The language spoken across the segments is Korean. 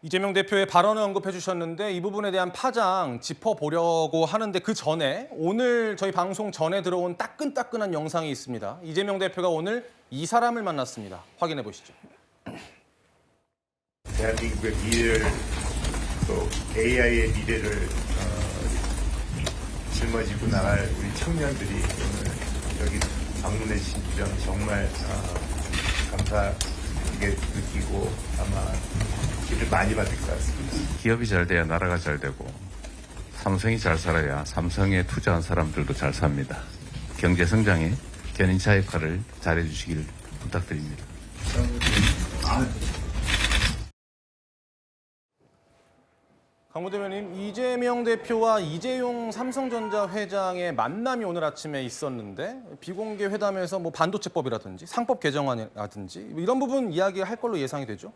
이재명 대표의 발언을 언급해 주셨는데 이 부분에 대한 파장 짚어보려고 하는데 그 전에 오늘 저희 방송 전에 들어온 따끈따끈한 영상이 있습니다. 이재명 대표가 오늘 이 사람을 만났습니다. 확인해 보시죠. 대한민국의 미래를 또 AI의 미래를 짊어지고 나갈 우리 청년들이 오늘 여기 방문해 주신 점 정말 감사하게 느끼고 아마 기를 많이 받을 것 같습니다. 기업이 잘 돼야 나라가 잘 되고 삼성이 잘 살아야 삼성에 투자한 사람들도 잘 삽니다. 경제 성장에 견인차 역할을 잘해 주시길 부탁드립니다. 강모 대변인, 이재명 대표와 이재용 삼성전자 회장의 만남이 오늘 아침에 있었는데 비공개 회담에서 뭐 반도체법이라든지 상법 개정안이라든지 이런 부분 이야기할 걸로 예상이 되죠?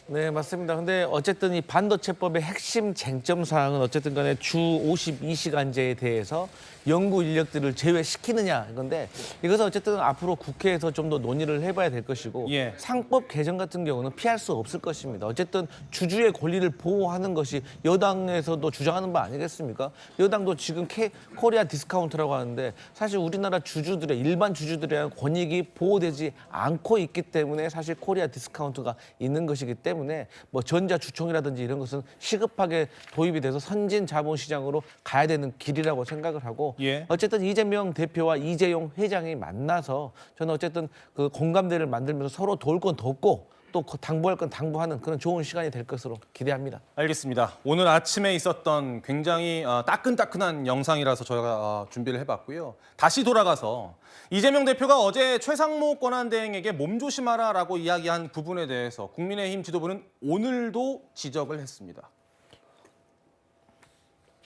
네, 맞습니다. 근데 어쨌든 이 반도체법의 핵심 쟁점 사항은 어쨌든 간에 주 52시간제에 대해서 연구 인력들을 제외시키느냐 이건데 이것은 어쨌든 앞으로 국회에서 좀 더 논의를 해봐야 될 것이고 예. 상법 개정 같은 경우는 피할 수 없을 것입니다. 어쨌든 주주의 권리를 보호하는 것이 여당에서도 주장하는 바 아니겠습니까? 여당도 지금 코리아 디스카운트라고 하는데 사실 우리나라 주주들의 일반 주주들에 대한 권익이 보호되지 않고 있기 때문에 사실 코리아 디스카운트가 있는 것이기 때문에 뭐 전자주총이라든지 이런 것은 시급하게 도입이 돼서 선진 자본시장으로 가야 되는 길이라고 생각을 하고 예. 어쨌든 이재명 대표와 이재용 회장이 만나서 저는 어쨌든 그 공감대를 만들면서 서로 도울 건 돕고 또 당부할 건 당부하는 그런 좋은 시간이 될 것으로 기대합니다. 알겠습니다. 오늘 아침에 있었던 굉장히 따끈따끈한 영상이라서 저희가 준비를 해봤고요. 다시 돌아가서 이재명 대표가 어제 최상목 권한대행에게 몸조심하라라고 이야기한 부분에 대해서 국민의힘 지도부는 오늘도 지적을 했습니다.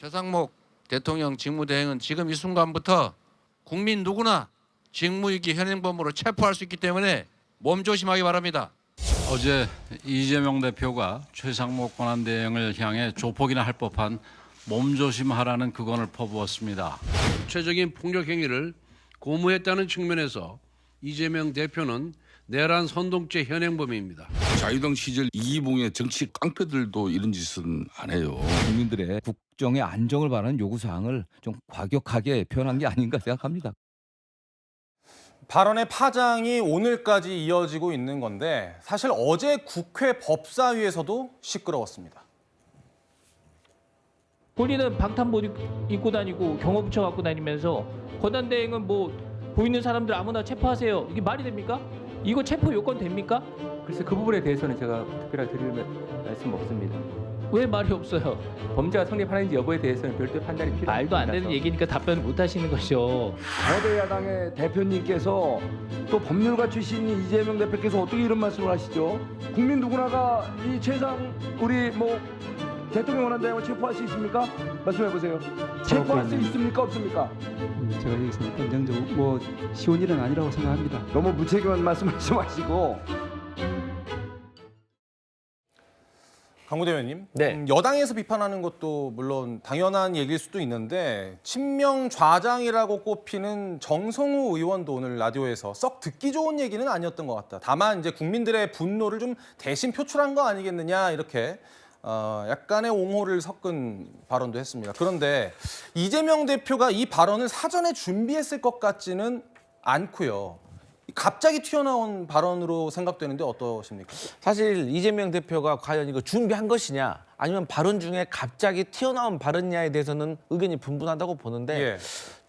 최상목 대통령 직무대행은 지금 이 순간부터 국민 누구나 직무유기 현행범으로 체포할 수 있기 때문에 몸조심하기 바랍니다. 어제 이재명 대표가 최상목 권한대행을 향해 조폭이나 할 법한 몸조심하라는 그건을 퍼부었습니다. 구체적인 폭력 행위를 고무했다는 측면에서 이재명 대표는 내란 선동죄 현행범입니다. 자유당 시절 이기봉의 정치 깡패들도 이런 짓은 안 해요. 국민들의 국정의 안정을 바라는 요구사항을 좀 과격하게 표현한 게 아닌가 생각합니다. 발언의 파장이 오늘까지 이어지고 있는 건데 사실 어제 국회 법사위에서도 시끄러웠습니다. 본인은 방탄복 입고 다니고 경호부처 갖고 다니면서 권한대행은 뭐 보이는 사람들 아무나 체포하세요. 이게 말이 됩니까? 이거 체포 요건 됩니까? 글쎄 그 부분에 대해서는 제가 특별하게 드릴 말씀 없습니다. 왜 말이 없어요? 범죄가 성립하는지 여부에 대해서는 별도의 판단이 필요합니다. 말도 안 되는 얘기니까 답변을 못 하시는 것이죠. 거대 야당의 대표님께서 또 법률가 출신인 이재명 대표께서 어떻게 이런 말씀을 하시죠? 국민 누구나가 이 최상 우리 뭐 대통령 원한대행을 체포할 수 있습니까? 말씀해 보세요. 체포할 수 있습니까? 없습니까? 제가 여기서 헌정적으로 뭐 쉬운 일은 아니라고 생각합니다. 너무 무책임한 말씀하지 마시고. 강모 대변인, 네. 여당에서 비판하는 것도 물론 당연한 얘기일 수도 있는데 친명 좌장이라고 꼽히는 정성우 의원도 오늘 라디오에서 썩 듣기 좋은 얘기는 아니었던 것 같다. 다만 이제 국민들의 분노를 좀 대신 표출한 거 아니겠느냐 이렇게 약간의 옹호를 섞은 발언도 했습니다. 그런데 이재명 대표가 이 발언을 사전에 준비했을 것 같지는 않고요. 갑자기 튀어나온 발언으로 생각되는데 어떠십니까? 사실 이재명 대표가 과연 이거 준비한 것이냐 아니면 발언 중에 갑자기 튀어나온 발언이냐에 대해서는 의견이 분분하다고 보는데 예.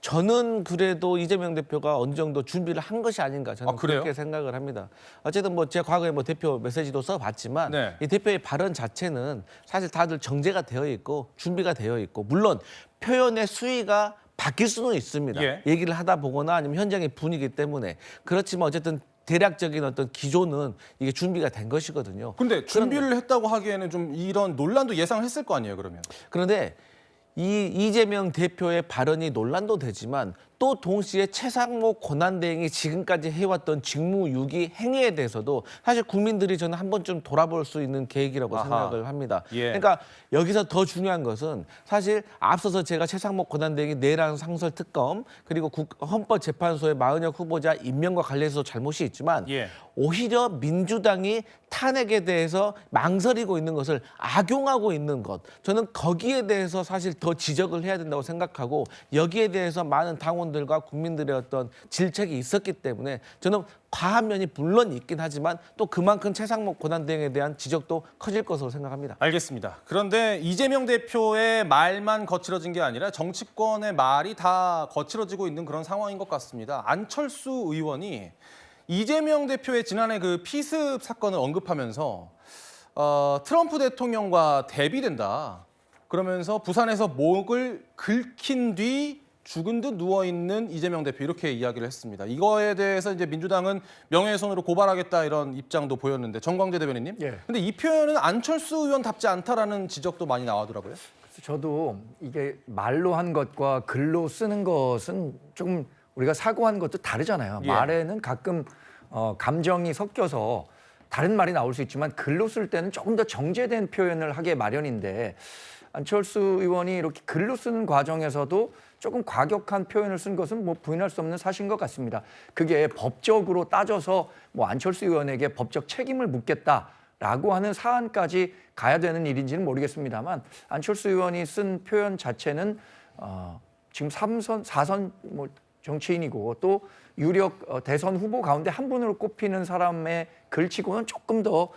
저는 그래도 이재명 대표가 어느 정도 준비를 한 것이 아닌가 저는 그래요? 그렇게 생각을 합니다. 어쨌든 뭐 제가 과거에 뭐 대표 메시지도 써봤지만 네. 이 대표의 발언 자체는 사실 다들 정제가 되어 있고 준비가 되어 있고 물론 표현의 수위가 바뀔 수는 있습니다. 예. 얘기를 하다 보거나 아니면 현장의 분위기 때문에 그렇지만 어쨌든 대략적인 어떤 기조는 이게 준비가 된 것이거든요. 근데 준비를 했다고 하기에는 좀 이런 논란도 예상했을 거 아니에요, 그러면? 그런데 이 이재명 대표의 발언이 논란도 되지만 또 동시에 최상목 권한대행이 지금까지 해왔던 직무유기 행위에 대해서도 사실 국민들이 저는 한 번쯤 돌아볼 수 있는 계획이라고 생각을 합니다. 그러니까 여기서 더 중요한 것은 사실 앞서서 제가 최상목 권한대행이 내란 상설 특검 그리고 헌법재판소의 마은혁 후보자 임명과 관련해서 잘못이 있지만 오히려 민주당이 탄핵에 대해서 망설이고 있는 것을 악용하고 있는 것, 저는 거기에 대해서 사실 더 지적을 해야 된다고 생각하고 여기에 대해서 많은 당원들과 국민들의 어떤 질책이 있었기 때문에 저는 과한 면이 물론 있긴 하지만 또 그만큼 최상목 권한대행에 대한 지적도 커질 것으로 생각합니다. 알겠습니다. 그런데 이재명 대표의 말만 거칠어진 게 아니라 정치권의 말이 다 거칠어지고 있는 그런 상황인 것 같습니다. 안철수 의원이 이재명 대표의 지난해 그 피습 사건을 언급하면서 트럼프 대통령과 대비된다. 그러면서 부산에서 목을 긁힌 뒤 죽은 듯 누워있는 이재명 대표 이렇게 이야기를 했습니다. 이거에 대해서 이제 민주당은 명예훼손으로 고발하겠다 이런 입장도 보였는데 정광재 대변인님. 근데 이 표현은 안철수 의원답지 않다라는 지적도 많이 나오더라고요. 저도 이게 말로 한 것과 글로 쓰는 것은 조금 우리가 사고한 것도 다르잖아요. 말에는 가끔 감정이 섞여서 다른 말이 나올 수 있지만 글로 쓸 때는 조금 더 정제된 표현을 하게 마련인데 안철수 의원이 이렇게 글로 쓰는 과정에서도 조금 과격한 표현을 쓴 것은 뭐 부인할 수 없는 사실인 것 같습니다. 그게 법적으로 따져서 뭐 안철수 의원에게 법적 책임을 묻겠다라고 하는 사안까지 가야 되는 일인지는 모르겠습니다만 안철수 의원이 쓴 표현 자체는 지금 3선, 4선 뭐 정치인이고 또 유력 대선 후보 가운데 한 분으로 꼽히는 사람의 글치고는 조금 더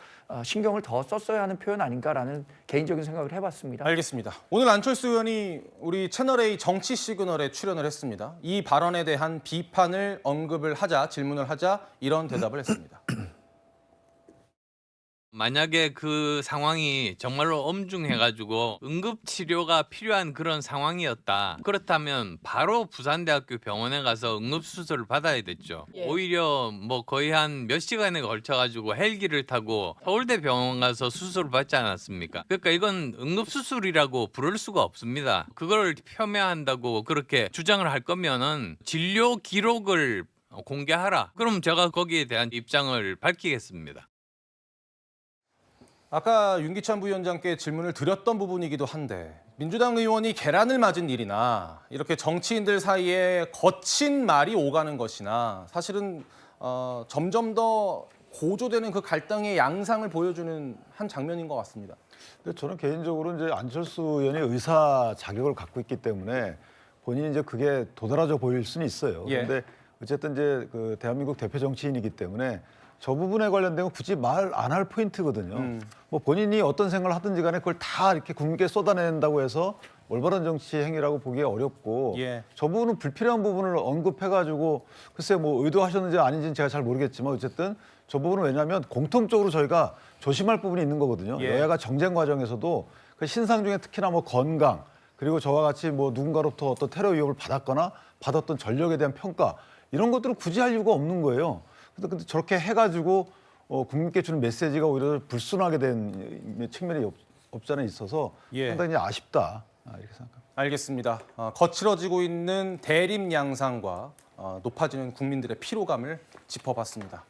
신경을 더 썼어야 하는 표현 아닌가라는 개인적인 생각을 해봤습니다. 알겠습니다. 오늘 안철수 의원이 우리 채널A 정치 시그널에 출연을 했습니다. 이 발언에 대한 비판을 언급을 하자, 질문을 하자 이런 대답을 했습니다. 만약에 그 상황이 정말로 엄중해가지고 응급치료가 필요한 그런 상황이었다. 그렇다면 바로 부산대학교 병원에 가서 응급수술을 받아야 됐죠. 오히려 뭐 거의 한 몇 시간에 걸쳐가지고 헬기를 타고 서울대 병원 가서 수술을 받지 않았습니까? 그러니까 이건 응급수술이라고 부를 수가 없습니다. 그걸 폄훼한다고 그렇게 주장을 할 거면은 진료 기록을 공개하라. 그럼 제가 거기에 대한 입장을 밝히겠습니다. 아까 윤기찬 부위원장께 질문을 드렸던 부분이기도 한데 민주당 의원이 계란을 맞은 일이나 이렇게 정치인들 사이에 거친 말이 오가는 것이나 사실은 점점 더 고조되는 그 갈등의 양상을 보여주는 한 장면인 것 같습니다. 근데 저는 개인적으로 이제 안철수 의원이 의사 자격을 갖고 있기 때문에 본인이 이제 그게 도드라져 보일 수는 있어요. 그런데 어쨌든 이제 그 대한민국 대표 정치인이기 때문에 저 부분에 관련된 건 굳이 말 안 할 포인트거든요. 뭐 본인이 어떤 생각을 하든지 간에 그걸 다 이렇게 국민께 쏟아낸다고 해서 올바른 정치 행위라고 보기 어렵고 저 부분은 불필요한 부분을 언급해가지고 글쎄 뭐 의도하셨는지 아닌지는 제가 잘 모르겠지만 어쨌든 저 부분은 왜냐하면 공통적으로 저희가 조심할 부분이 있는 거거든요. 여야가 정쟁 과정에서도 그 신상 중에 특히나 뭐 건강 그리고 저와 같이 뭐 누군가로부터 어떤 테러 위협을 받았거나 받았던 전력에 대한 평가 이런 것들은 굳이 할 이유가 없는 거예요. 근데 저렇게 해가지고 국민께 주는 메시지가 오히려 불순하게 된 측면이 없지 않아 있어서 상당히 아쉽다 이렇게 생각합니다. 알겠습니다. 거칠어지고 있는 대립 양상과 높아지는 국민들의 피로감을 짚어봤습니다.